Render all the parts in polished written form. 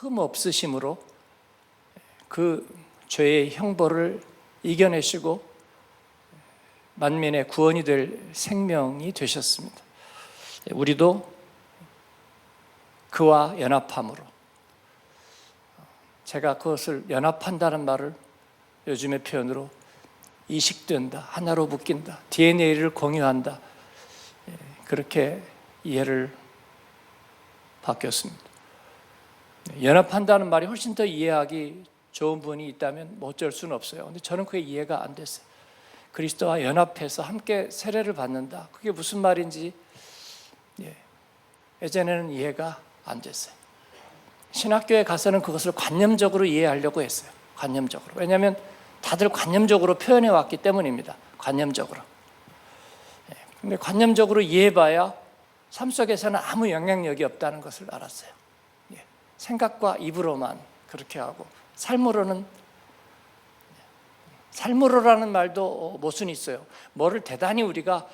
흠 없으심으로 그 죄의 형벌을 이겨내시고 만민의 구원이 될 생명이 되셨습니다. 우리도 그와 연합함으로, 제가 그것을 연합한다는 말을 요즘의 표현으로 이식된다, 하나로 묶인다, DNA를 공유한다, 그렇게 이해를 바뀌었습니다. 연합한다는 말이 훨씬 더 이해하기 좋은 분이 있다면 뭐 어쩔 수는 없어요. 근데 저는 그게 이해가 안 됐어요. 그리스도와 연합해서 함께 세례를 받는다, 그게 무슨 말인지 예전에는 이해가 안 됐어요. 신학교에 가서는 그것을 관념적으로 이해하려고 했어요. 관념적으로. 왜냐하면 다들 관념적으로 표현해 왔기 때문입니다. 관념적으로. 근데 관념적으로 이해해봐야 삶 속에서는 아무 영향력이 없다는 것을 알았어요. 생각과 입으로만 그렇게 하고, 삶으로라는 말도 모순이 있어요. 뭐를 대단히 우리가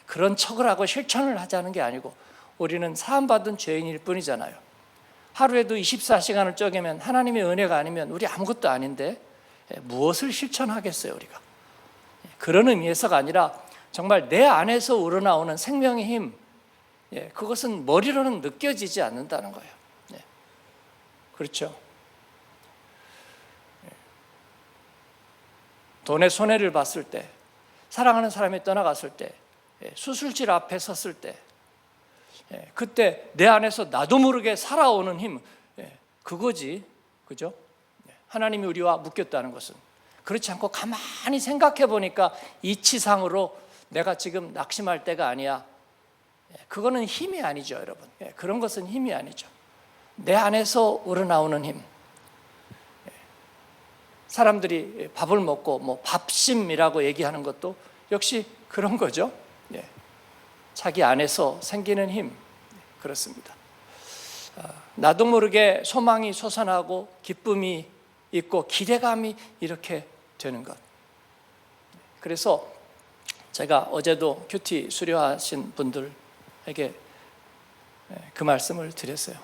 그런 척을 하고 실천을 하자는 게 아니고, 우리는 사함받은 죄인일 뿐이잖아요. 하루에도 24시간을 쪼개면 하나님의 은혜가 아니면 우리 아무것도 아닌데 무엇을 실천하겠어요, 우리가. 그런 의미에서가 아니라 정말 내 안에서 우러나오는 생명의 힘, 그것은 머리로는 느껴지지 않는다는 거예요. 그렇죠. 돈의 손해를 봤을 때, 사랑하는 사람이 떠나갔을 때, 수술실 앞에 섰을 때, 그때 내 안에서 나도 모르게 살아오는 힘, 그거지, 그죠? 하나님이 우리와 묶였다는 것은. 그렇지 않고 가만히 생각해 보니까 이치상으로 내가 지금 낙심할 때가 아니야, 그거는 힘이 아니죠, 여러분. 그런 것은 힘이 아니죠. 내 안에서 우러나오는 힘. 사람들이 밥을 먹고 뭐 밥심이라고 얘기하는 것도 역시 그런 거죠. 자기 안에서 생기는 힘, 그렇습니다. 나도 모르게 소망이 솟아나고 기쁨이 있고 기대감이 이렇게 되는 것. 그래서 제가 어제도 큐티 수료하신 분들에게 그 말씀을 드렸어요.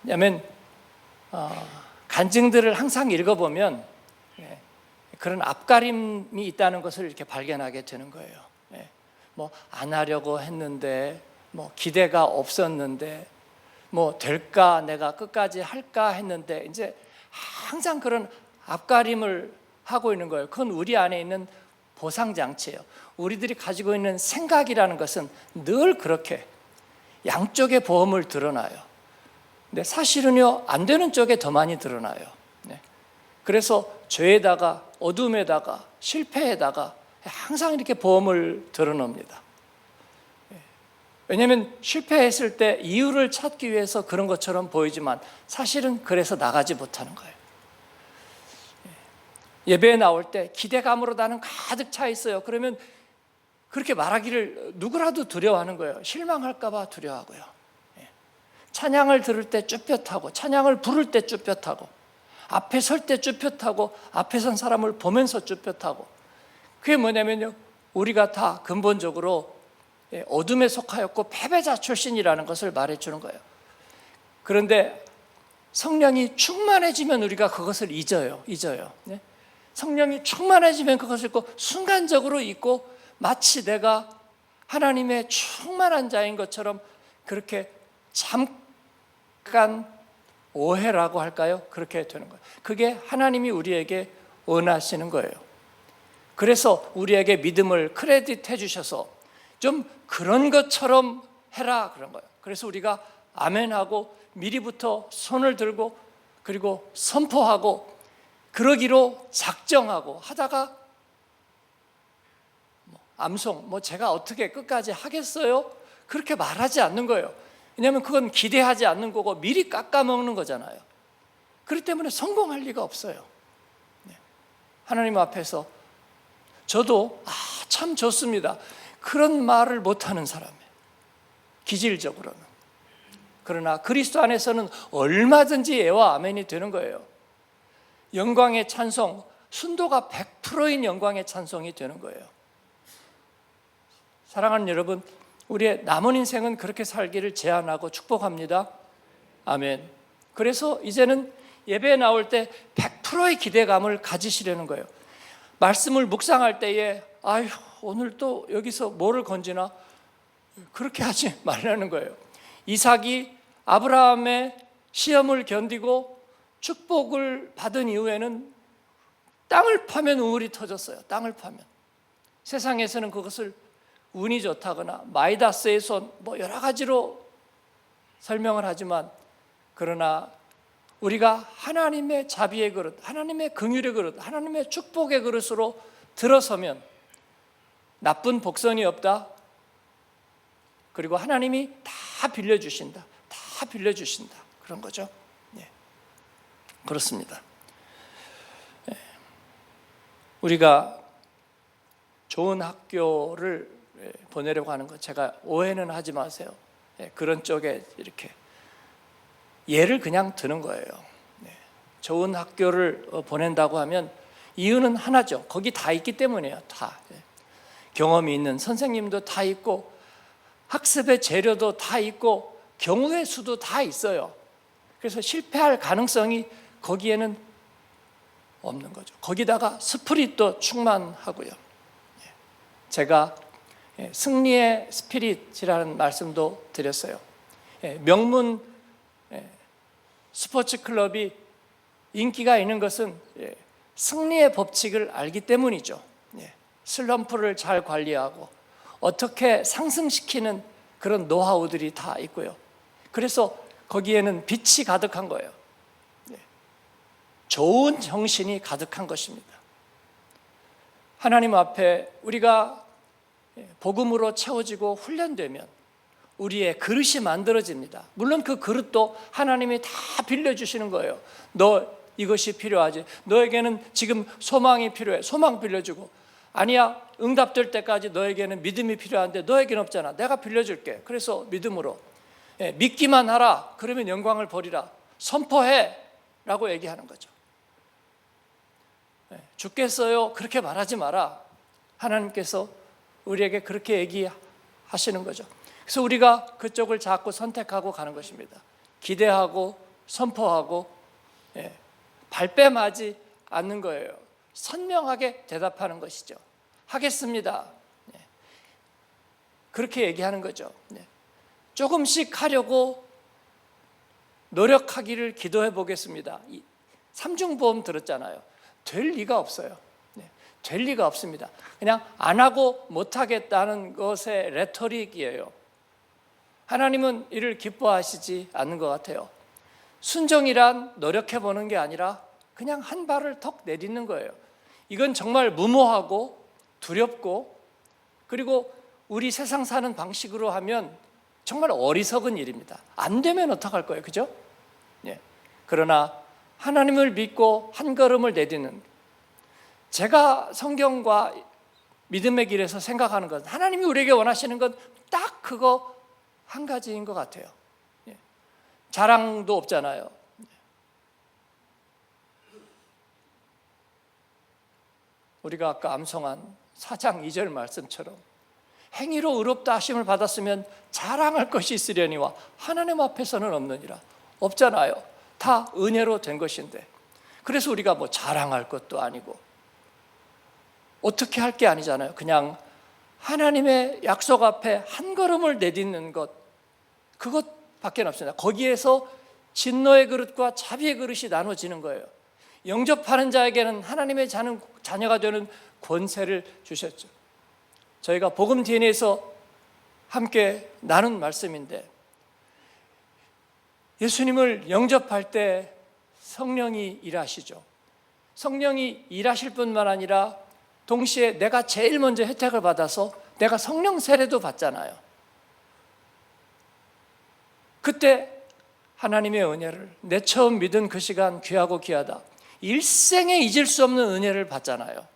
왜냐하면 간증들을 항상 읽어보면 그런 앞가림이 있다는 것을 이렇게 발견하게 되는 거예요. 뭐 안 하려고 했는데, 뭐 기대가 없었는데, 뭐 될까, 내가 끝까지 할까 했는데, 이제 항상 그런 앞가림을 하고 있는 거예요. 그건 우리 안에 있는 보상장치예요. 우리들이 가지고 있는 생각이라는 것은 늘 그렇게 양쪽의 보험을 드러나요. 근데 사실은요, 안 되는 쪽에 더 많이 드러나요. 그래서 죄에다가 어둠에다가 실패에다가 항상 이렇게 보험을 드러놉니다. 왜냐하면 실패했을 때 이유를 찾기 위해서 그런 것처럼 보이지만 사실은 그래서 나가지 못하는 거예요. 예배에 나올 때 기대감으로 나는 가득 차 있어요. 그러면 그렇게 말하기를 누구라도 두려워하는 거예요. 실망할까 봐 두려워하고요. 찬양을 들을 때 쭈뼛하고, 찬양을 부를 때 쭈뼛하고, 앞에 설 때 쭈뼛하고, 앞에 선 사람을 보면서 쭈뼛하고. 그게 뭐냐면요, 우리가 다 근본적으로 어둠에 속하였고 패배자 출신이라는 것을 말해주는 거예요. 그런데 성령이 충만해지면 우리가 그것을 잊어요. 성령이 충만해지면 그것을 잊고 순간적으로 잊고, 마치 내가 하나님의 충만한 자인 것처럼 그렇게 잠깐 오해라고 할까요? 그렇게 되는 거예요. 그게 하나님이 우리에게 원하시는 거예요. 그래서 우리에게 믿음을 크레딧해 주셔서 좀 그런 것처럼 해라, 그런 거예요. 그래서 우리가 아멘하고 미리부터 손을 들고 그리고 선포하고 그러기로 작정하고 하다가 암송, 제가 어떻게 끝까지 하겠어요? 그렇게 말하지 않는 거예요. 왜냐하면 그건 기대하지 않는 거고 미리 깎아먹는 거잖아요. 그렇기 때문에 성공할 리가 없어요. 하나님 앞에서 저도 참 좋습니다, 그런 말을 못하는 사람이에요, 기질적으로는. 그러나 그리스도 안에서는 얼마든지 예와 아멘이 되는 거예요. 영광의 찬송, 순도가 100%인 영광의 찬송이 되는 거예요. 사랑하는 여러분, 우리의 남은 인생은 그렇게 살기를 제안하고 축복합니다. 아멘. 그래서 이제는 예배에 나올 때 100%의 기대감을 가지시려는 거예요. 말씀을 묵상할 때에 아휴 오늘 또 여기서 뭐를 건지나 그렇게 하지 말라는 거예요. 이삭이 아브라함의 시험을 견디고 축복을 받은 이후에는 땅을 파면 우울이 터졌어요. 땅을 파면. 세상에서는 그것을 운이 좋다거나 마이다스의 손 뭐 여러 가지로 설명을 하지만, 그러나 우리가 하나님의 자비의 그릇, 하나님의 긍휼의 그릇, 하나님의 축복의 그릇으로 들어서면 나쁜 복선이 없다. 그리고 하나님이 다 빌려주신다. 다 빌려주신다. 그런 거죠. 예. 그렇습니다. 예. 우리가 좋은 학교를 보내려고 하는 것, 제가 오해는 하지 마세요. 예. 그런 쪽에 이렇게 예를 그냥 드는 거예요. 예. 좋은 학교를 보낸다고 하면 이유는 하나죠. 거기 다 있기 때문이에요. 다. 예. 경험이 있는 선생님도 다 있고 학습의 재료도 다 있고 경우의 수도 다 있어요. 그래서 실패할 가능성이 거기에는 없는 거죠. 거기다가 스피릿도 충만하고요. 제가 승리의 스피릿이라는 말씀도 드렸어요. 명문 스포츠 클럽이 인기가 있는 것은 승리의 법칙을 알기 때문이죠. 슬럼프를 잘 관리하고 어떻게 상승시키는 그런 노하우들이 다 있고요. 그래서 거기에는 빛이 가득한 거예요. 좋은 정신이 가득한 것입니다. 하나님 앞에 우리가 복음으로 채워지고 훈련되면 우리의 그릇이 만들어집니다. 물론 그 그릇도 하나님이 다 빌려주시는 거예요. 너 이것이 필요하지. 너에게는 지금 소망이 필요해. 소망 빌려주고. 아니야, 응답될 때까지 너에게는 믿음이 필요한데 너에게는 없잖아. 내가 빌려줄게. 그래서 믿음으로 믿기만 하라. 그러면 영광을 버리라. 선포해 라고 얘기하는 거죠. 죽겠어요 그렇게 말하지 마라. 하나님께서 우리에게 그렇게 얘기하시는 거죠. 그래서 우리가 그쪽을 자꾸 선택하고 가는 것입니다. 기대하고 선포하고 발뺌하지 않는 거예요. 선명하게 대답하는 것이죠. 하겠습니다. 그렇게 얘기하는 거죠. 조금씩 하려고 노력하기를 기도해 보겠습니다. 삼중보험 들었잖아요. 될 리가 없어요. 될 리가 없습니다. 그냥 안 하고 못하겠다는 것의 레토릭이에요. 하나님은 이를 기뻐하시지 않는 것 같아요. 순종이란 노력해 보는 게 아니라 그냥 한 발을 턱 내딛는 거예요. 이건 정말 무모하고 두렵고, 그리고 우리 세상 사는 방식으로 하면 정말 어리석은 일입니다. 안 되면 어떡할 거예요, 그죠? 그러나 하나님을 믿고 한 걸음을 내딛는, 제가 성경과 믿음의 길에서 생각하는 것, 하나님이 우리에게 원하시는 건 딱 그거 한 가지인 것 같아요. 자랑도 없잖아요. 우리가 아까 암송한 4장 2절 말씀처럼 행위로 의롭다 하심을 받았으면 자랑할 것이 있으려니와 하나님 앞에서는 없느니라. 없잖아요. 다 은혜로 된 것인데, 그래서 우리가 뭐 자랑할 것도 아니고 어떻게 할 게 아니잖아요. 그냥 하나님의 약속 앞에 한 걸음을 내딛는 것, 그것밖에 없습니다. 거기에서 진노의 그릇과 자비의 그릇이 나눠지는 거예요. 영접하는 자에게는 하나님의 자녀가 되는 권세를 주셨죠. 저희가 복음 DNA에서 함께 나눈 말씀인데, 예수님을 영접할 때 성령이 일하시죠. 성령이 일하실 뿐만 아니라 동시에 내가 제일 먼저 혜택을 받아서 내가 성령 세례도 받잖아요. 그때 하나님의 은혜를, 내 처음 믿은 그 시간 귀하고 귀하다, 일생에 잊을 수 없는 은혜를 받잖아요.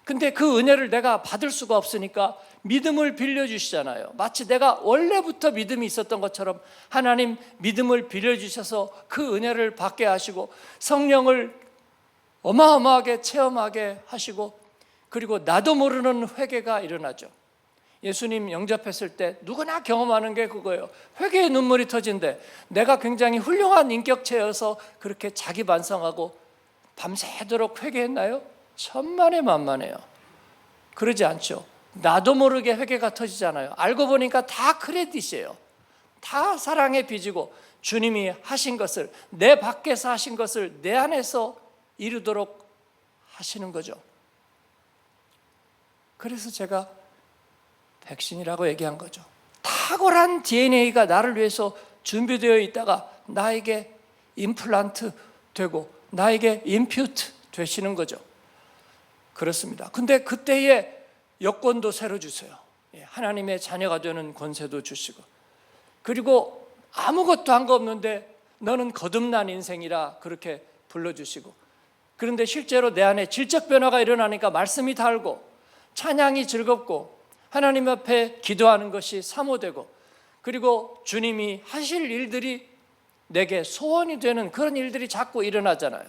근데 그 은혜를 내가 받을 수가 없으니까 믿음을 빌려주시잖아요. 마치 내가 원래부터 믿음이 있었던 것처럼 하나님 믿음을 빌려주셔서 그 은혜를 받게 하시고 성령을 어마어마하게 체험하게 하시고, 그리고 나도 모르는 회개가 일어나죠. 예수님 영접했을 때 누구나 경험하는 게 그거예요. 회개의 눈물이 터진대. 내가 굉장히 훌륭한 인격체여서 그렇게 자기 반성하고 밤새도록 회개했나요? 천만에만만해요. 그러지 않죠. 나도 모르게 회개가 터지잖아요. 알고 보니까 다 크레딧이에요. 다 사랑에 빚이고 주님이 하신 것을, 내 밖에서 하신 것을 내 안에서 이루도록 하시는 거죠. 그래서 제가 백신이라고 얘기한 거죠. 탁월한 DNA가 나를 위해서 준비되어 있다가 나에게 임플란트 되고 나에게 임퓨트 되시는 거죠. 그렇습니다. 근데 그때의 여건도 새로 주세요. 하나님의 자녀가 되는 권세도 주시고, 그리고 아무것도 한 거 없는데 너는 거듭난 인생이라 그렇게 불러주시고, 그런데 실제로 내 안에 질적 변화가 일어나니까 말씀이 달고 찬양이 즐겁고 하나님 앞에 기도하는 것이 사모되고, 그리고 주님이 하실 일들이 내게 소원이 되는 그런 일들이 자꾸 일어나잖아요.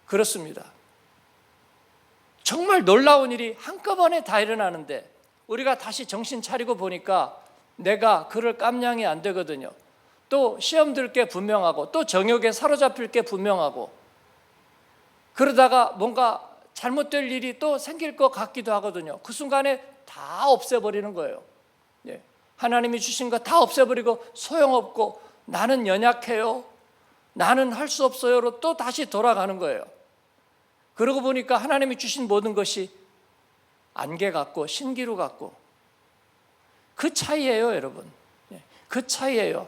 그렇습니다. 정말 놀라운 일이 한꺼번에 다 일어나는데 우리가 다시 정신 차리고 보니까 내가 그럴 깜냥이 안 되거든요. 또 시험 들 게 분명하고 또 정욕에 사로잡힐 게 분명하고, 그러다가 뭔가 잘못될 일이 또 생길 것 같기도 하거든요. 그 순간에 다 없애버리는 거예요. 하나님이 주신 거 다 없애버리고 소용없고 나는 연약해요, 나는 할 수 없어요로 또 다시 돌아가는 거예요. 그러고 보니까 하나님이 주신 모든 것이 안개 같고 신기루 같고, 그 차이예요, 여러분. 그 차이예요.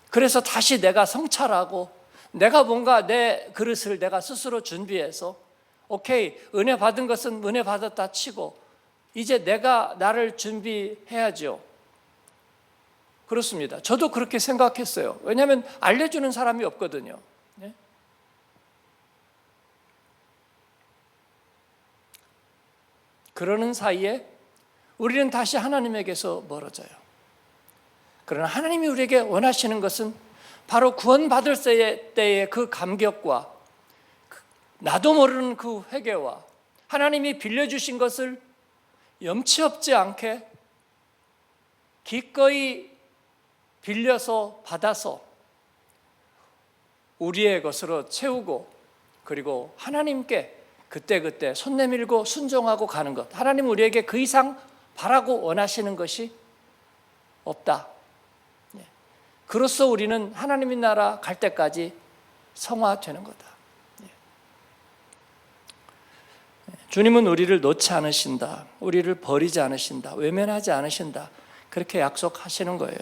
그래서 다시 내가 성찰하고 내가 뭔가 내 그릇을 내가 스스로 준비해서 오케이, 은혜 받은 것은 은혜 받았다 치고 이제 내가 나를 준비해야죠. 그렇습니다. 저도 그렇게 생각했어요. 왜냐하면 알려주는 사람이 없거든요. 그러는 사이에 우리는 다시 하나님에게서 멀어져요. 그러나 하나님이 우리에게 원하시는 것은 바로 구원받을 때의 그 감격과 나도 모르는 그 회개와 하나님이 빌려주신 것을 염치 없지 않게 기꺼이 빌려서 받아서 우리의 것으로 채우고, 그리고 하나님께 그때그때 손 내밀고 순종하고 가는 것. 하나님 우리에게 그 이상 바라고 원하시는 것이 없다. 그로써 우리는 하나님의 나라 갈 때까지 성화되는 거다. 주님은 우리를 놓지 않으신다, 우리를 버리지 않으신다, 외면하지 않으신다, 그렇게 약속하시는 거예요.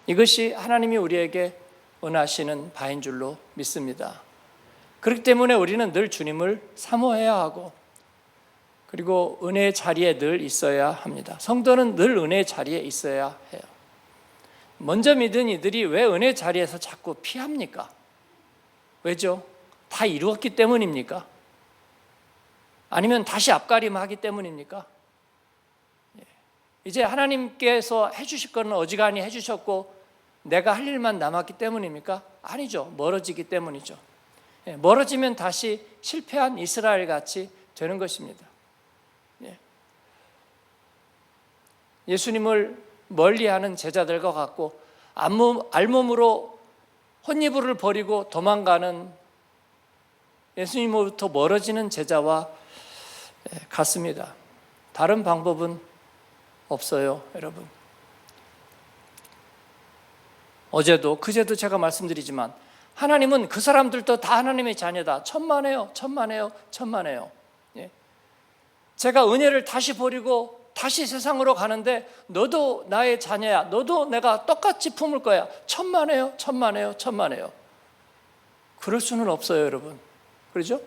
이것이 하나님이 우리에게 원하시는 바인 줄로 믿습니다. 그렇기 때문에 우리는 늘 주님을 사모해야 하고, 그리고 은혜의 자리에 늘 있어야 합니다. 성도는 늘 은혜의 자리에 있어야 해요. 먼저 믿은 이들이 왜 은혜 자리에서 자꾸 피합니까? 왜죠? 다 이루었기 때문입니까? 아니면 다시 앞가림하기 때문입니까? 이제 하나님께서 해주실 거는 어지간히 해주셨고 내가 할 일만 남았기 때문입니까? 아니죠. 멀어지기 때문이죠. 멀어지면 다시 실패한 이스라엘 같이 되는 것입니다. 예수님을 멀리하는 제자들과 같고 알몸으로 혼이불을 버리고 도망가는 예수님으로부터 멀어지는 제자와 같습니다. 다른 방법은 없어요, 여러분. 어제도 그제도 제가 말씀드리지만 하나님은 그 사람들도 다 하나님의 자녀다. 천만에요, 천만에요, 천만에요. 제가 은혜를 다시 버리고 다시 세상으로 가는데 너도 나의 자녀야, 너도 내가 똑같이 품을 거야. 천만에요, 천만에요, 천만에요. 그럴 수는 없어요, 여러분. 그렇죠?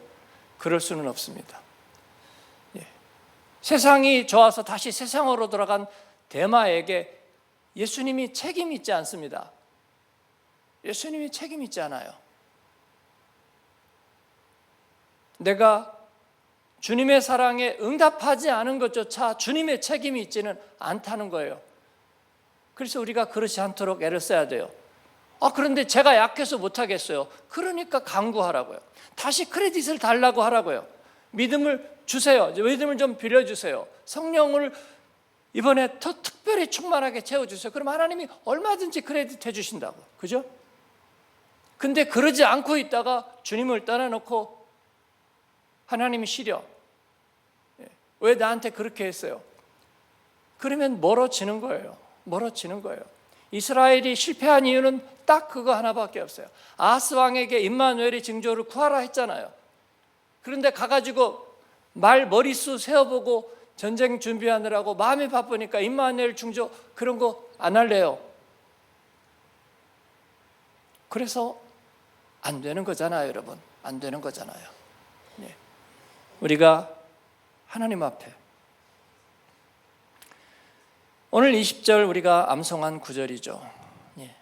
그럴 수는 없습니다. 세상이 좋아서 다시 세상으로 돌아간 데마에게 예수님이 책임 있지 않습니다. 예수님이 책임 있지 않아요. 내가 주님의 사랑에 응답하지 않은 것조차 주님의 책임이 있지는 않다는 거예요. 그래서 우리가 그렇지 않도록 애를 써야 돼요. 그런데 제가 약해서 못하겠어요. 그러니까 강구하라고요. 다시 크레딧을 달라고 하라고요. 믿음을 주세요. 믿음을 좀 빌려주세요. 성령을 이번에 더 특별히 충만하게 채워주세요. 그럼 하나님이 얼마든지 크레딧 해주신다고. 그죠? 근데 그러지 않고 있다가 주님을 떠나놓고 하나님이 시려. 왜 나한테 그렇게 했어요? 그러면 멀어지는 거예요. 멀어지는 거예요. 이스라엘이 실패한 이유는 딱 그거 하나밖에 없어요. 아하스 왕에게 임마누엘의 징조를 구하라 했잖아요. 그런데 가가지고 머리수 세어보고 전쟁 준비하느라고 마음이 바쁘니까 임마누엘 징조 그런 거 안 할래요. 그래서 안 되는 거잖아요, 여러분. 안 되는 거잖아요. 네. 우리가 하나님 앞에 오늘 20절 우리가 암송한 구절이죠. 예.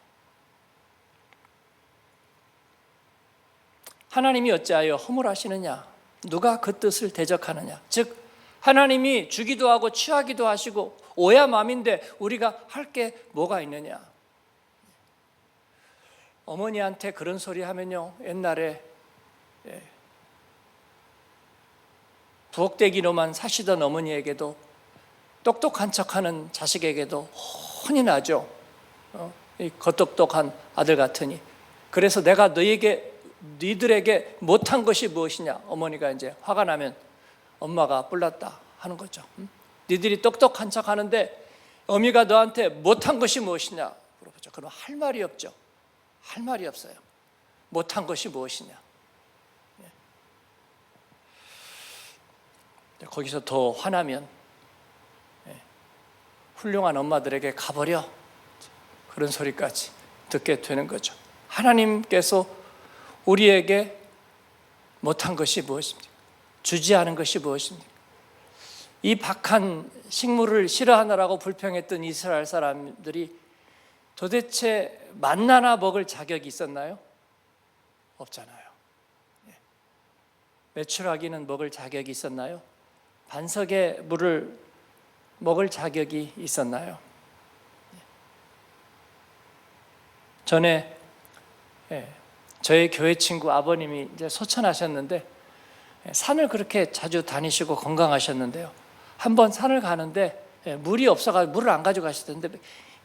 하나님이 어찌하여 허물하시느냐? 누가 그 뜻을 대적하느냐? 즉 하나님이 주기도 하고 취하기도 하시고 오야 맘인데 우리가 할 게 뭐가 있느냐? 어머니한테 그런 소리 하면요, 옛날에 부엌대기로만 사시던 어머니에게도 똑똑한 척하는 자식에게도 혼이 나죠. 이 겉똑똑한 아들 같으니. 그래서 내가 너희들에게 못한 것이 무엇이냐? 어머니가 이제 화가 나면 엄마가 뿔났다 하는 거죠. 너희들이 똑똑한 척하는데 어미가 너한테 못한 것이 무엇이냐? 물어보죠. 그럼 할 말이 없죠. 할 말이 없어요. 못한 것이 무엇이냐? 거기서 더 화나면 훌륭한 엄마들에게 가버려, 그런 소리까지 듣게 되는 거죠. 하나님께서 우리에게 못한 것이 무엇입니까? 주지 않은 것이 무엇입니까? 이 박한 식물을 싫어하느라고 불평했던 이스라엘 사람들이 도대체 만나나 먹을 자격이 있었나요? 없잖아요. 메추라기는 먹을 자격이 있었나요? 반석의 물을 먹을 자격이 있었나요? 전에 저희 교회 친구 아버님이 이제 소천하셨는데 산을 그렇게 자주 다니시고 건강하셨는데요. 한번 산을 가는데 물이 없어가지고 물을 안 가져가시던데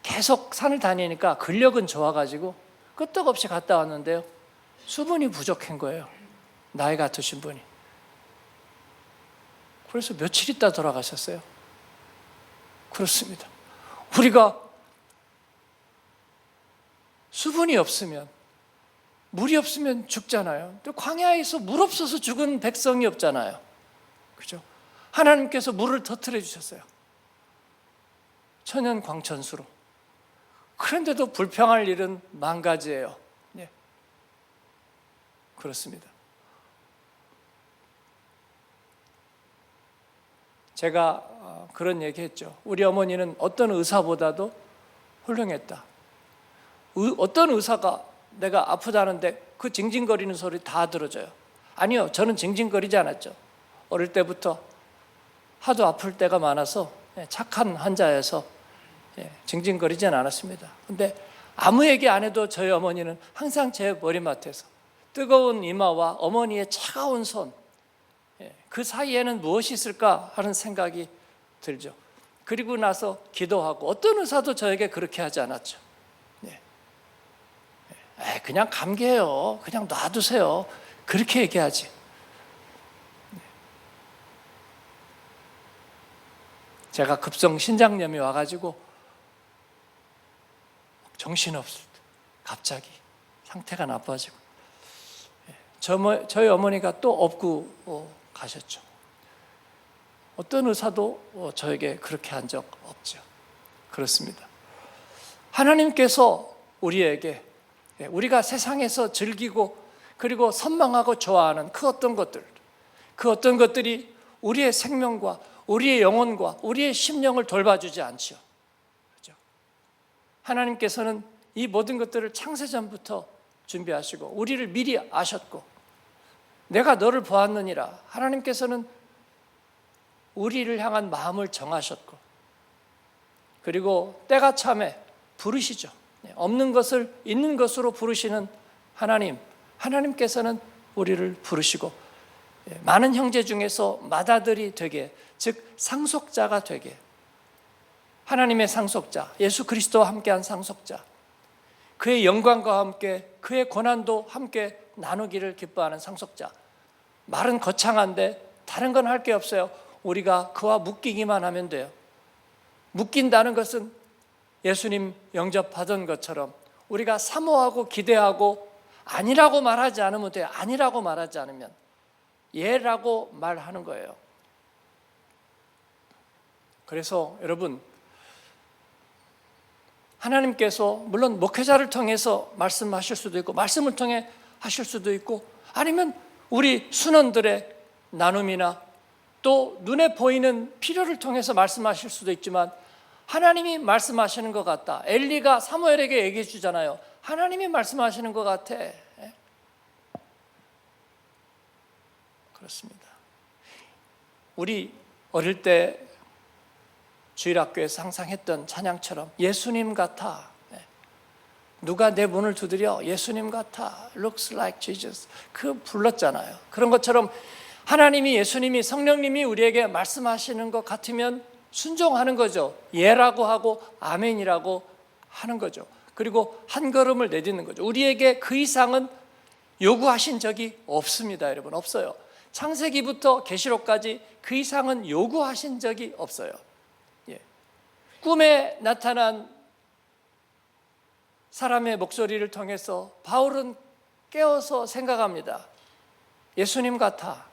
계속 산을 다니니까 근력은 좋아가지고 끄떡없이 갔다 왔는데요. 수분이 부족한 거예요. 나이가 드신 분이. 그래서 며칠 있다 돌아가셨어요. 그렇습니다. 우리가 수분이 없으면, 물이 없으면 죽잖아요. 또 광야에서 물 없어서 죽은 백성이 없잖아요. 그죠? 하나님께서 물을 터뜨려 주셨어요. 천연 광천수로. 그런데도 불평할 일은 만 가지예요. 네. 그렇습니다. 제가 그런 얘기 했죠. 우리 어머니는 어떤 의사보다도 훌륭했다. 어떤 의사가 내가 아프다는데 그 징징거리는 소리 다 들어줘요. 아니요, 저는 징징거리지 않았죠. 어릴 때부터 하도 아플 때가 많아서 착한 환자여서 징징거리진 않았습니다. 근데 아무 얘기 안 해도 저희 어머니는 항상 제 머리맡에서 뜨거운 이마와 어머니의 차가운 손, 그 사이에는 무엇이 있을까 하는 생각이 들죠. 그리고 나서 기도하고, 어떤 의사도 저에게 그렇게 하지 않았죠. 그냥 감기예요, 그냥 놔두세요, 그렇게 얘기하지. 제가 급성 신장염이 와가지고 정신없을 때 갑자기 상태가 나빠지고 저희 어머니가 또 업고 가셨죠. 어떤 의사도 저에게 그렇게 한 적 없죠. 그렇습니다. 하나님께서 우리에게, 우리가 세상에서 즐기고 그리고 선망하고 좋아하는 그 어떤 것들이 우리의 생명과 우리의 영혼과 우리의 심령을 돌봐주지 않죠. 그렇죠? 하나님께서는 이 모든 것들을 창세전부터 준비하시고 우리를 미리 아셨고, 내가 너를 보았느니라, 하나님께서는 우리를 향한 마음을 정하셨고, 그리고 때가 참에 부르시죠. 없는 것을 있는 것으로 부르시는 하나님께서는 우리를 부르시고 많은 형제 중에서 맏아들이 되게, 즉 상속자가 되게, 하나님의 상속자, 예수 그리스도와 함께한 상속자, 그의 영광과 함께 그의 고난도 함께 나누기를 기뻐하는 상속자. 말은 거창한데 다른 건 할 게 없어요. 우리가 그와 묶이기만 하면 돼요. 묶인다는 것은 예수님 영접하던 것처럼 우리가 사모하고 기대하고 아니라고 말하지 않으면 돼요. 아니라고 말하지 않으면 예라고 말하는 거예요. 그래서 여러분, 하나님께서 물론 목회자를 통해서 말씀하실 수도 있고 말씀을 통해 하실 수도 있고 아니면 우리 순원들의 나눔이나 또 눈에 보이는 필요를 통해서 말씀하실 수도 있지만 하나님이 말씀하시는 것 같다. 엘리가 사무엘에게 얘기해 주잖아요. 하나님이 말씀하시는 것 같아. 그렇습니다. 우리 어릴 때 주일학교에서 항상 했던 찬양처럼 예수님 같아. 누가 내 문을 두드려? 예수님 같아. Looks like Jesus. 그 불렀잖아요. 그런 것처럼 하나님이, 예수님이, 성령님이 우리에게 말씀하시는 것 같으면 순종하는 거죠. 예라고 하고 아멘이라고 하는 거죠. 그리고 한 걸음을 내딛는 거죠. 우리에게 그 이상은 요구하신 적이 없습니다. 여러분, 없어요. 창세기부터 계시록까지 그 이상은 요구하신 적이 없어요. 꿈에 나타난 사람의 목소리를 통해서 바울은 깨어서 생각합니다. 예수님 같아.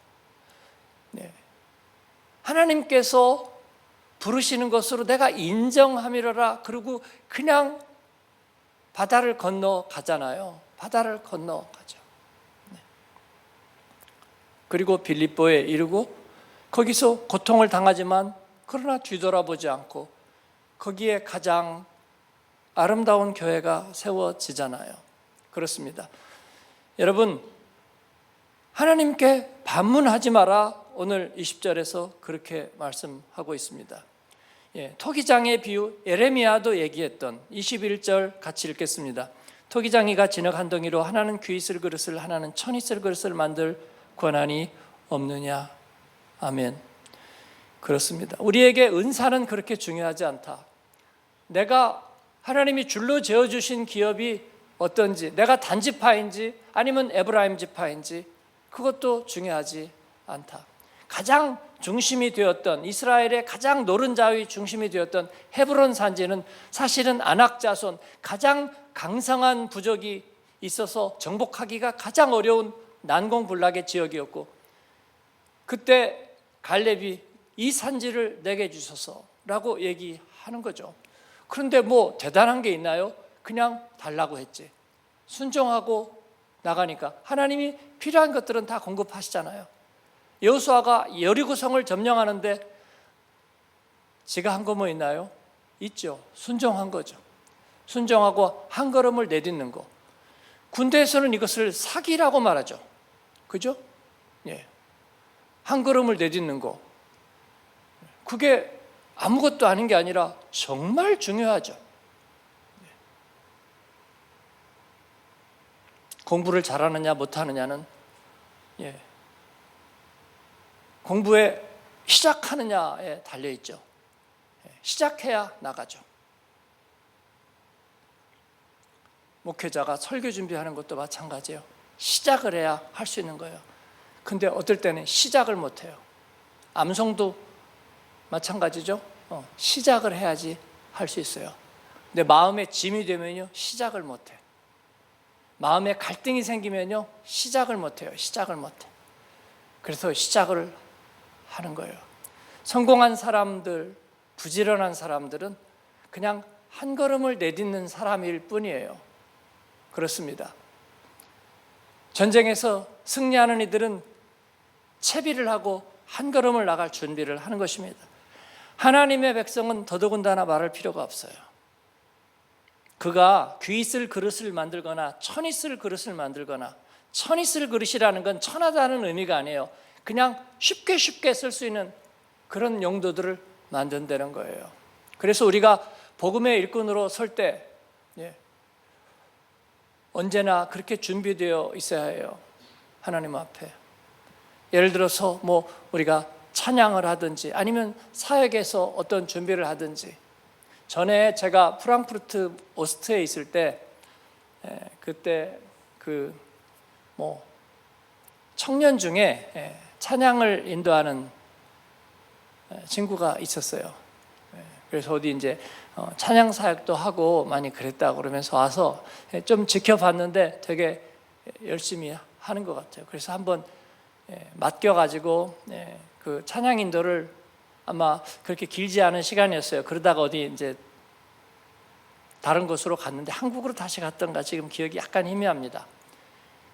하나님께서 부르시는 것으로 내가 인정함이로라. 그리고 그냥 바다를 건너가잖아요. 바다를 건너가죠. 그리고 빌립보에 이르고 거기서 고통을 당하지만 그러나 뒤돌아보지 않고 거기에 가장 아름다운 교회가 세워지잖아요. 그렇습니다. 여러분, 하나님께 반문하지 마라. 오늘 20절에서 그렇게 말씀하고 있습니다. 토기장의 비유, 예레미야도 얘기했던 21절 같이 읽겠습니다. 토기장이가 진흙 한 덩이로 하나는 귀 있을 그릇을 하나는 천 있을 그릇을 만들 권한이 없느냐. 아멘. 그렇습니다. 우리에게 은사는 그렇게 중요하지 않다. 내가 하나님이 줄로 지어주신 기업이 어떤지, 내가 단지파인지 아니면 에브라임 지파인지 그것도 중요하지 않다. 가장 중심이 되었던, 이스라엘의 가장 노른자의 중심이 되었던 헤브론 산지는 사실은 아낙 자손, 가장 강성한 부족이 있어서 정복하기가 가장 어려운 난공불락의 지역이었고, 그때 갈렙이 이 산지를 내게 주소서라고 얘기하는 거죠. 그런데 뭐 대단한 게 있나요? 그냥 달라고 했지. 순종하고 나가니까 하나님이 필요한 것들은 다 공급하시잖아요. 여호수아가 여리고성을 점령하는데 지가 한 거 뭐 있나요? 있죠. 순종한 거죠. 순종하고 한 걸음을 내딛는 거. 군대에서는 이것을 사기라고 말하죠. 그죠? 예. 한 걸음을 내딛는 거. 그게 아무것도 아닌 게 아니라 정말 중요하죠. 공부를 잘하느냐 못하느냐는 공부에 시작하느냐에 달려있죠. 시작해야 나가죠. 목회자가 설교 준비하는 것도 마찬가지예요. 시작을 해야 할 수 있는 거예요. 근데 어떨 때는 시작을 못해요. 암송도 마찬가지죠. 시작을 해야지 할 수 있어요. 근데 마음에 짐이 되면요, 시작을 못해. 마음에 갈등이 생기면요, 시작을 못해요. 시작을 못해. 그래서 시작을 하는 거예요. 성공한 사람들, 부지런한 사람들은 그냥 한 걸음을 내딛는 사람일 뿐이에요. 그렇습니다. 전쟁에서 승리하는 이들은 채비를 하고 한 걸음을 나갈 준비를 하는 것입니다. 하나님의 백성은 더더군다나 말할 필요가 없어요. 그가 귀 있을 그릇을 만들거나 천 있을 그릇을 만들거나, 천 있을 그릇이라는 건 천하다는 의미가 아니에요. 그냥 쉽게 쓸 수 있는 그런 용도들을 만든다는 거예요. 그래서 우리가 복음의 일꾼으로 설 때 언제나 그렇게 준비되어 있어야 해요. 하나님 앞에. 예를 들어서 뭐 우리가 찬양을 하든지 아니면 사역에서 어떤 준비를 하든지 전에 제가 프랑크푸르트 오스트에 있을 때 그때 청년 중에 찬양을 인도하는 친구가 있었어요. 그래서 어디 이제 찬양 사역도 하고 많이 그랬다 그러면서 와서 좀 지켜봤는데 되게 열심히 하는 것 같아요. 그래서 한번 맡겨가지고 그 찬양 인도를 아마 그렇게 길지 않은 시간이었어요. 그러다가 어디 이제 다른 곳으로 갔는데 한국으로 다시 갔던가 지금 기억이 약간 희미합니다.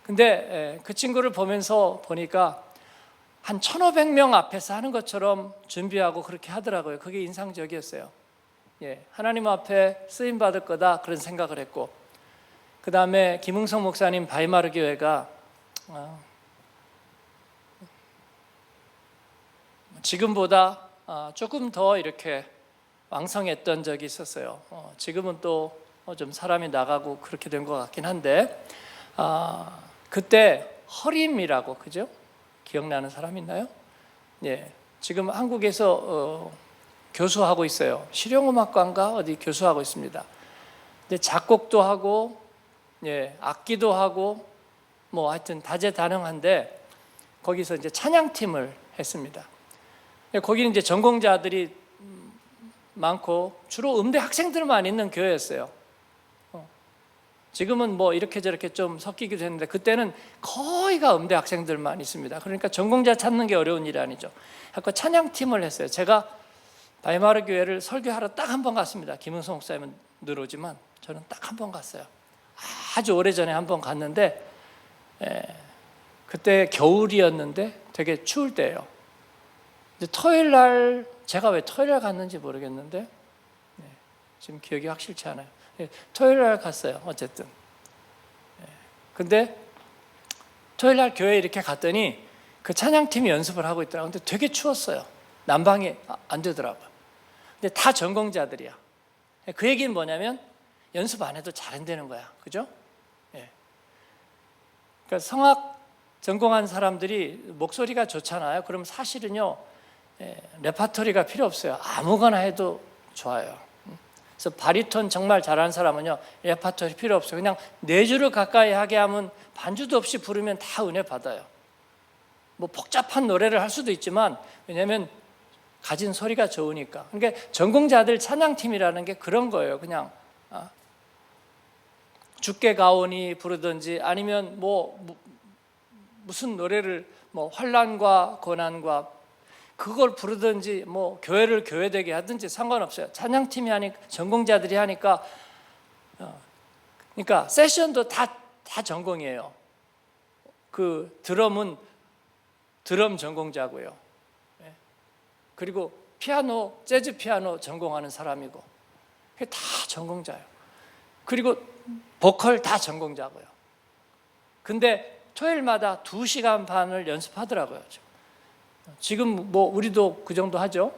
근데 그 친구를 보면서 보니까 한 1,500명 앞에서 하는 것처럼 준비하고 그렇게 하더라고요. 그게 인상적이었어요. 하나님 앞에 쓰임 받을 거다 그런 생각을 했고, 그 다음에 김흥성 목사님 바이마르 교회가 지금보다 조금 더 이렇게 왕성했던 적이 있었어요. 지금은 또 좀 사람이 나가고 그렇게 된 것 같긴 한데, 그때 허림이라고, 그죠? 기억나는 사람 있나요? 지금 한국에서 교수하고 있어요. 실용음악과인가 어디 교수하고 있습니다. 근데 작곡도 하고, 악기도 하고, 뭐 하여튼 다재다능한데 거기서 이제 찬양팀을 했습니다. 거기는 이제 전공자들이 많고 주로 음대 학생들만 있는 교회였어요. 지금은 뭐 이렇게 저렇게 좀 섞이기도 했는데 그때는 거의가 음대 학생들만 있습니다. 그러니까 전공자 찾는 게 어려운 일이 아니죠. 그래서 찬양팀을 했어요. 제가 바이마르 교회를 설교하러 딱 한 번 갔습니다. 김흥성 목사님은 늘 오지만 저는 딱 한 번 갔어요. 아주 오래전에 한 번 갔는데 그때 겨울이었는데 되게 추울 때예요. 근데 토요일 날, 제가 왜 토요일 날 갔는지 모르겠는데 지금 기억이 확실치 않아요. 토요일 날 갔어요. 어쨌든. 근데 토요일 날 교회에 이렇게 갔더니 그 찬양팀이 연습을 하고 있더라고요. 근데 되게 추웠어요. 난방이 안 되더라고요. 근데 다 전공자들이야. 그 얘기는 뭐냐면 연습 안 해도 잘한다는 거야. 그죠? 그러니까 성악 전공한 사람들이 목소리가 좋잖아요. 그럼 사실은요, 레파토리가 필요 없어요. 아무거나 해도 좋아요. 그래서 바리톤 정말 잘하는 사람은요, 레파토리 필요 없어요. 그냥 4주를 가까이 하게 하면 반주도 없이 부르면 다 은혜 받아요. 뭐 복잡한 노래를 할 수도 있지만, 왜냐하면 가진 소리가 좋으니까. 그러니까 전공자들 찬양팀이라는 게 그런 거예요. 그냥 주께 가오니 부르든지 아니면 무슨 노래를 환난과 고난과 그걸 부르든지 교회를 교회되게 하든지 상관없어요. 찬양팀이 하니까, 전공자들이 하니까, 그러니까 세션도 다 전공이에요. 그 드럼은 드럼 전공자고요. 그리고 피아노, 재즈 피아노 전공하는 사람이고, 그게 다 전공자예요. 그리고 보컬 다 전공자고요. 근데 토요일마다 2시간 반을 연습하더라고요. 지금 우리도 그 정도 하죠.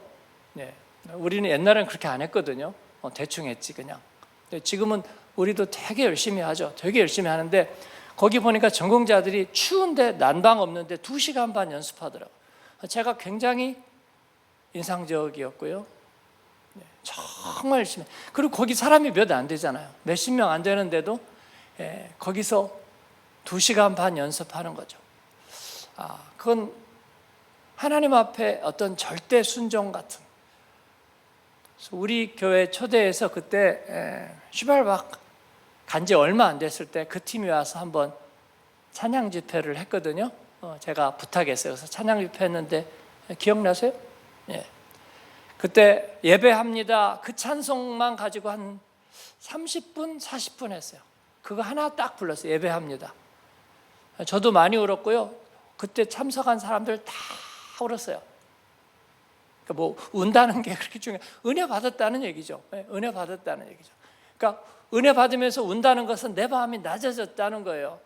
우리는 옛날에는 그렇게 안 했거든요. 대충 했지 그냥. 근데 지금은 우리도 되게 열심히 하죠. 되게 열심히 하는데 거기 보니까 전공자들이 추운데 난방 없는데 2시간 반 연습하더라고요. 제가 굉장히 인상적이었고요. 정말 열심히. 그리고 거기 사람이 몇 안 되잖아요. 몇십 명 안 되는데도 거기서 2시간 반 연습하는 거죠. 그건 하나님 앞에 어떤 절대 순종 같은. 우리 교회 초대해서 그때 슈발박 간지 얼마 안 됐을 때 그 팀이 와서 한번 찬양 집회를 했거든요. 제가 부탁했어요. 그래서 찬양 집회 했는데 기억나세요? 그때 예배합니다. 그 찬송만 가지고 한 30분, 40분 했어요. 그거 하나 딱 불렀어요. 예배합니다. 저도 많이 울었고요. 그때 참석한 사람들 다 울었어요. 그러니까 운다는 게 그렇게 중요해요. 은혜 받았다는 얘기죠. 은혜 받았다는 얘기죠. 그러니까 은혜 받으면서 운다는 것은 내 마음이 낮아졌다는 거예요.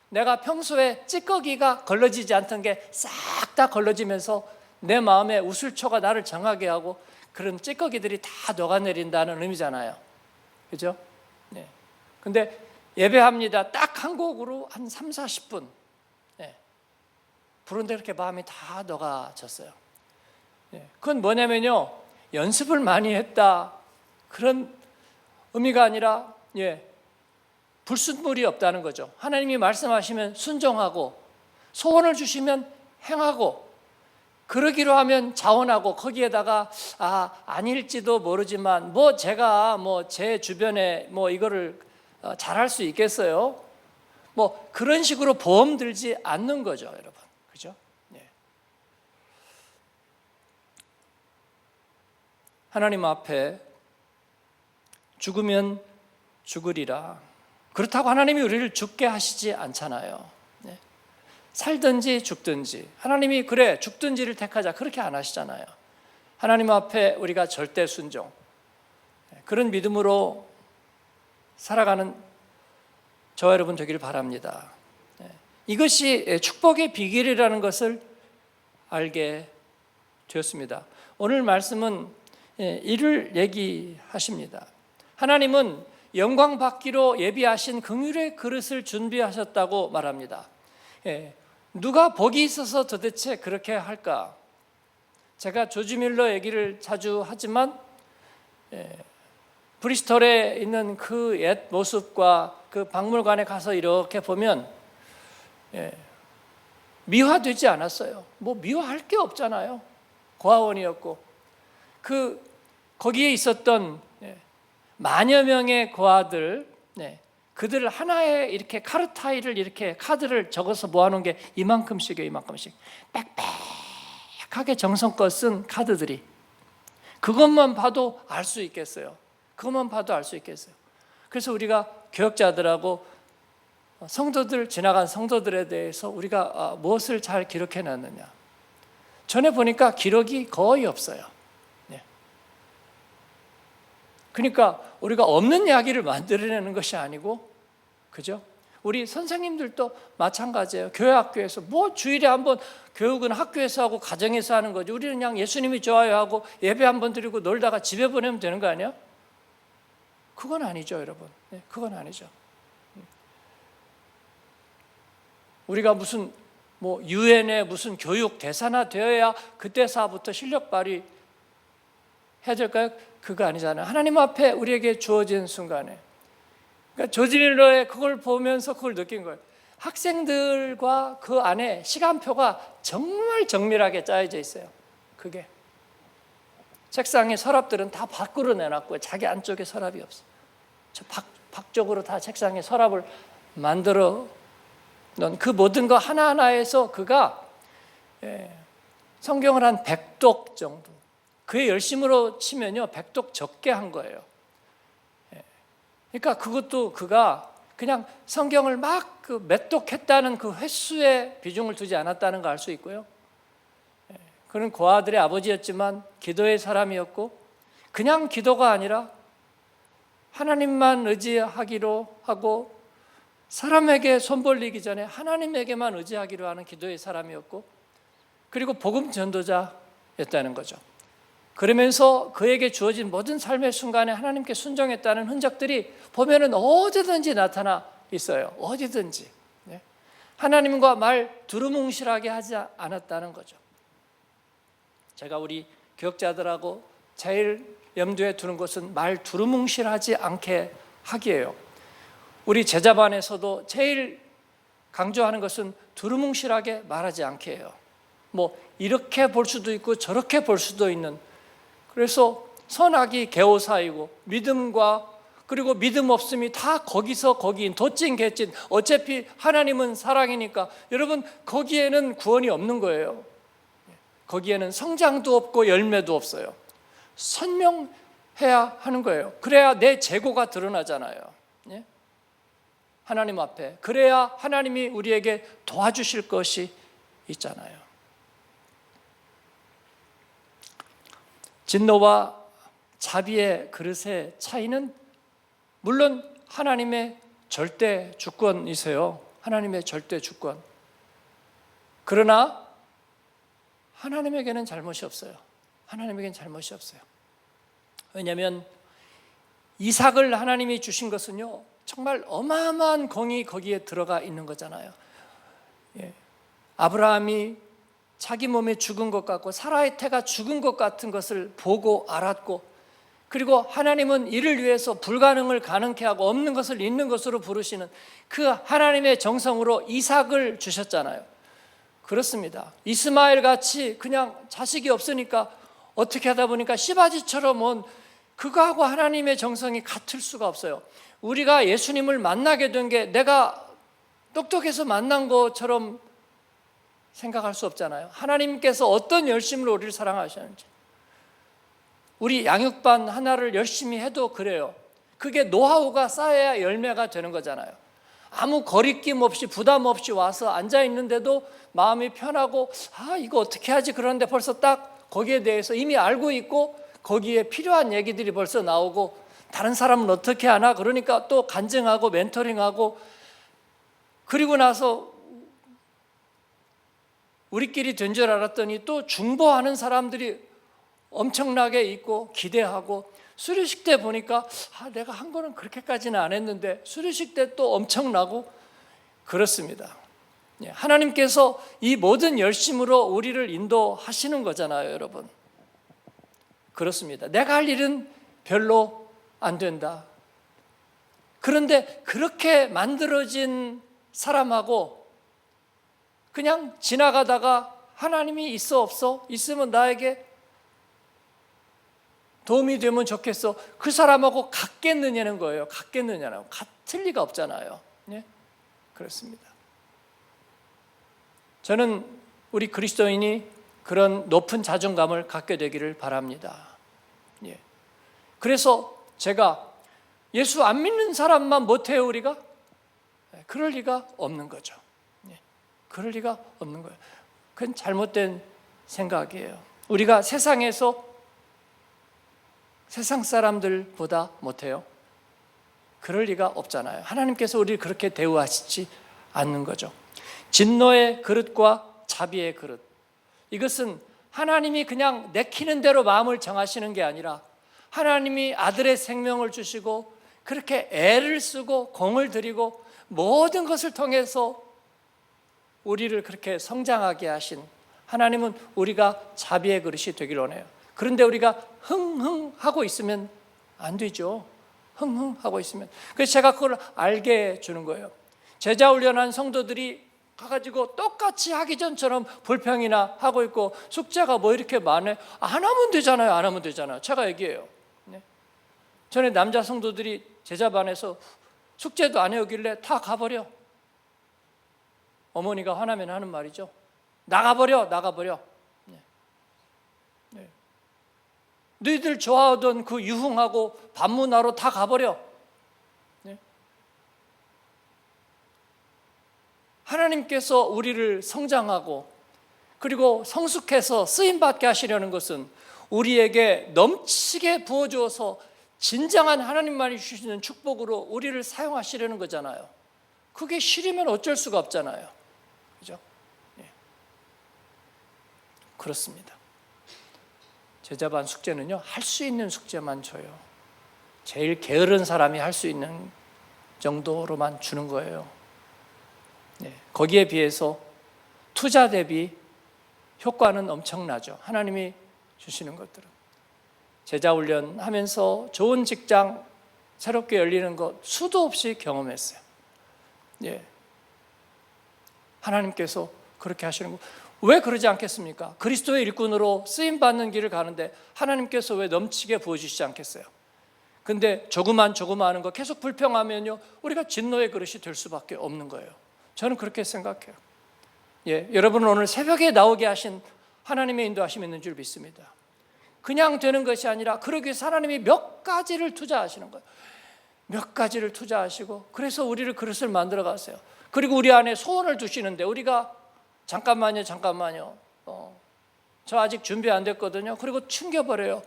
내가 평소에 찌꺼기가 걸러지지 않던 게 싹 다 걸러지면서 내 마음에 우슬초가 나를 정하게 하고 그런 찌꺼기들이 다 녹아내린다는 의미잖아요. 그죠? 근데 예배합니다. 딱 한 곡으로 한 3, 40분 부른데 그렇게 마음이 다 녹아졌어요. 그건 뭐냐면요, 연습을 많이 했다 그런 의미가 아니라 불순물이 없다는 거죠. 하나님이 말씀하시면 순종하고 소원을 주시면 행하고 그러기로 하면 자원하고 거기에다가 아닐지도 모르지만 제가 제 주변에 이거를 잘할 수 있겠어요? 그런 식으로 보험 들지 않는 거죠, 여러분. 그죠? 하나님 앞에 죽으면 죽으리라. 그렇다고 하나님이 우리를 죽게 하시지 않잖아요. 살든지 죽든지 하나님이 그래 죽든지를 택하자 그렇게 안 하시잖아요. 하나님 앞에 우리가 절대 순종, 그런 믿음으로 살아가는 저와 여러분 되기를 바랍니다. 이것이 축복의 비결이라는 것을 알게 되었습니다. 오늘 말씀은 이를 얘기하십니다. 하나님은 영광 받기로 예비하신 긍휼의 그릇을 준비하셨다고 말합니다. 누가 복이 있어서 도대체 그렇게 할까? 제가 조지 밀러 얘기를 자주 하지만 브리스톨에 있는 그 옛 모습과 그 박물관에 가서 이렇게 보면 미화되지 않았어요. 미화할 게 없잖아요. 고아원이었고 거기에 있었던 만여 명의 고아들, 그들 하나에 이렇게 카르타일을 이렇게 카드를 적어서 모아놓은 게 이만큼씩이에요. 이만큼씩 빽빽하게 정성껏 쓴 카드들이. 그것만 봐도 알 수 있겠어요. 그래서 우리가 교역자들하고 지나간 성도들에 대해서 우리가 무엇을 잘 기록해 놨느냐. 전에 보니까 기록이 거의 없어요. 그러니까 우리가 없는 이야기를 만들어내는 것이 아니고, 그죠? 우리 선생님들도 마찬가지예요. 교회 학교에서 주일에 한번 교육은 학교에서 하고 가정에서 하는 거지. 우리는 그냥 예수님이 좋아요 하고 예배 한번 드리고 놀다가 집에 보내면 되는 거 아니야? 그건 아니죠, 여러분. 그건 아니죠. 우리가 무슨 유엔의 무슨 교육 대사나 되어야 그때서부터 실력 발휘 해야 될까요? 그거 아니잖아요. 하나님 앞에 우리에게 주어진 순간에, 그러니까 조지 밀러의 그걸 보면서 그걸 느낀 거예요. 학생들과 그 안에 시간표가 정말 정밀하게 짜여져 있어요. 그게 책상에 서랍들은 다 밖으로 내놨고 자기 안쪽에 서랍이 없어. 저 밖쪽으로 다 책상에 서랍을 만들어 놓은 그 모든 거 하나하나에서 그가 성경을 한 100독 정도, 그의 열심으로 치면요 100독 적게 한 거예요. 그러니까 그것도 그가 그냥 성경을 막 몇 독 했다는 그 횟수에 비중을 두지 않았다는 거 알 수 있고요. 그는 고아들의 아버지였지만 기도의 사람이었고, 그냥 기도가 아니라 하나님만 의지하기로 하고 사람에게 손 벌리기 전에 하나님에게만 의지하기로 하는 기도의 사람이었고, 그리고 복음 전도자였다는 거죠. 그러면서 그에게 주어진 모든 삶의 순간에 하나님께 순종했다는 흔적들이 보면은 어디든지 나타나 있어요. 어디든지. 하나님과 말 두루뭉실하게 하지 않았다는 거죠. 제가 우리 교역자들하고 제일 염두에 두는 것은 말 두루뭉실하지 않게 하기예요. 우리 제자반에서도 제일 강조하는 것은 두루뭉실하게 말하지 않게 해요. 이렇게 볼 수도 있고 저렇게 볼 수도 있는, 그래서 선악이 개오 사이고 믿음과 그리고 믿음 없음이 다 거기서 거기인, 도찐 개찐, 어차피 하나님은 사랑이니까 여러분 거기에는 구원이 없는 거예요. 거기에는 성장도 없고 열매도 없어요. 선명해야 하는 거예요. 그래야 내 재고가 드러나잖아요. 하나님 앞에. 그래야 하나님이 우리에게 도와주실 것이 있잖아요. 진노와 자비의 그릇의 차이는 물론 하나님의 절대 주권이세요. 하나님의 절대 주권. 그러나 하나님에게는 잘못이 없어요. 하나님에게는 잘못이 없어요. 왜냐하면 이삭을 하나님이 주신 것은요, 정말 어마어마한 공이 거기에 들어가 있는 거잖아요. 아브라함이 자기 몸에 죽은 것 같고 사라의 태가 죽은 것 같은 것을 보고 알았고, 그리고 하나님은 이를 위해서 불가능을 가능케 하고 없는 것을 있는 것으로 부르시는 그 하나님의 정성으로 이삭을 주셨잖아요. 그렇습니다. 이스마엘 같이 그냥 자식이 없으니까 어떻게 하다 보니까 씨바지처럼 온 그거하고 하나님의 정성이 같을 수가 없어요. 우리가 예수님을 만나게 된 게 내가 똑똑해서 만난 것처럼 생각할 수 없잖아요. 하나님께서 어떤 열심으로 우리를 사랑하셨는지. 우리 양육반 하나를 열심히 해도 그래요. 그게 노하우가 쌓여야 열매가 되는 거잖아요. 아무 거리낌 없이 부담 없이 와서 앉아 있는데도 마음이 편하고 이거 어떻게 하지 그러는데 벌써 딱 거기에 대해서 이미 알고 있고 거기에 필요한 얘기들이 벌써 나오고 다른 사람은 어떻게 하나 그러니까 또 간증하고 멘토링하고 그리고 나서 우리끼리 된 줄 알았더니 또 중보하는 사람들이 엄청나게 있고 기대하고 수료식 때 보니까 내가 한 거는 그렇게까지는 안 했는데 수료식 때 또 엄청나고 그렇습니다. 하나님께서 이 모든 열심으로 우리를 인도하시는 거잖아요, 여러분. 그렇습니다. 내가 할 일은 별로 안 된다. 그런데 그렇게 만들어진 사람하고 그냥 지나가다가 하나님이 있어 없어? 있으면 나에게 도움이 되면 좋겠어. 그 사람하고 같겠느냐는 거예요. 같겠느냐는 같을 리가 없잖아요. 네? 그렇습니다. 저는 우리 그리스도인이 그런 높은 자존감을 갖게 되기를 바랍니다. 예. 그래서 제가 예수 안 믿는 사람만 못해요, 우리가? 그럴 리가 없는 거죠. 예. 그럴 리가 없는 거예요. 그건 잘못된 생각이에요. 우리가 세상에서 세상 사람들보다 못해요? 그럴 리가 없잖아요. 하나님께서 우리를 그렇게 대우하시지 않는 거죠. 진노의 그릇과 자비의 그릇, 이것은 하나님이 그냥 내키는 대로 마음을 정하시는 게 아니라 하나님이 아들의 생명을 주시고 그렇게 애를 쓰고 공을 들이고 모든 것을 통해서 우리를 그렇게 성장하게 하신 하나님은 우리가 자비의 그릇이 되기를 원해요. 그런데 우리가 흥흥하고 있으면 안 되죠. 흥흥하고 있으면. 그래서 제가 그걸 알게 해주는 거예요. 제자 훈련한 성도들이 가가지고 똑같이 하기 전처럼 불평이나 하고 있고 숙제가 뭐 이렇게 많아요. 안 하면 되잖아요. 안 하면 되잖아요. 제가 얘기해요. 네. 전에 남자 성도들이 제자반에서 숙제도 안 해오길래 다 가버려. 어머니가 화나면 하는 말이죠. 나가버려. 너희들 좋아하던 그 유흥하고 반문하러 다 가버려. 네? 하나님께서 우리를 성장하고 그리고 성숙해서 쓰임받게 하시려는 것은 우리에게 넘치게 부어주어서 진정한 하나님만이 주시는 축복으로 우리를 사용하시려는 거잖아요. 그게 싫으면 어쩔 수가 없잖아요. 그죠? 네. 그렇습니다. 제자반 숙제는요, 할 수 있는 숙제만 줘요. 제일 게으른 사람이 할 수 있는 정도로만 주는 거예요. 네, 거기에 비해서 투자 대비 효과는 엄청나죠. 하나님이 주시는 것들은. 제자 훈련하면서 좋은 직장 새롭게 열리는 것 수도 없이 경험했어요. 예. 하나님께서 그렇게 하시는 거. 왜 그러지 않겠습니까? 그리스도의 일꾼으로 쓰임받는 길을 가는데 하나님께서 왜 넘치게 부어주시지 않겠어요? 근데 조그만 하는 거 계속 불평하면요, 우리가 진노의 그릇이 될 수밖에 없는 거예요. 저는 그렇게 생각해요. 예, 여러분은 오늘 새벽에 나오게 하신 하나님의 인도하심이 있는 줄 믿습니다. 그냥 되는 것이 아니라 그러기 위해서 하나님이 몇 가지를 투자하시는 거예요. 몇 가지를 투자하시고 그래서 우리를 그릇을 만들어 가세요. 그리고 우리 안에 소원을 두시는데 우리가 잠깐만요. 저 아직 준비 안 됐거든요. 그리고 숨겨버려요.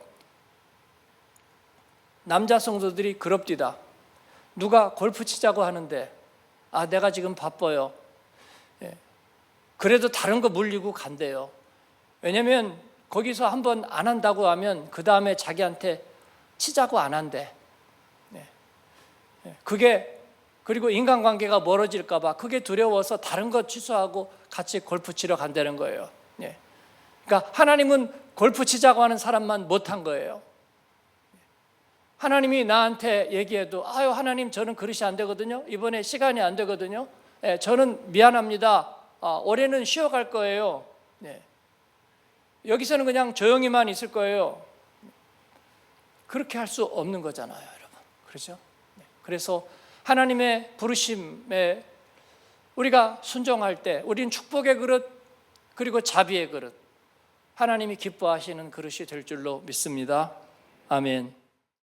남자 성도들이 그럽디다. 누가 골프 치자고 하는데 내가 지금 바빠요. 예. 그래도 다른 거 물리고 간대요. 왜냐하면 거기서 한번 안 한다고 하면 그 다음에 자기한테 치자고 안 한대. 예. 그게 그리고 인간관계가 멀어질까 봐 그게 두려워서 다른 거 취소하고 같이 골프 치러 간다는 거예요. 예. 그러니까 하나님은 골프 치자고 하는 사람만 못한 거예요. 하나님이 나한테 얘기해도 아유 하나님 저는 그릇이 안 되거든요. 이번에 시간이 안 되거든요. 저는 미안합니다. 올해는 쉬어갈 거예요. 네. 여기서는 그냥 조용히만 있을 거예요. 그렇게 할 수 없는 거잖아요, 여러분. 그렇죠? 그래서 하나님의 부르심에 우리가 순종할 때 우리는 축복의 그릇 그리고 자비의 그릇, 하나님이 기뻐하시는 그릇이 될 줄로 믿습니다. 아멘.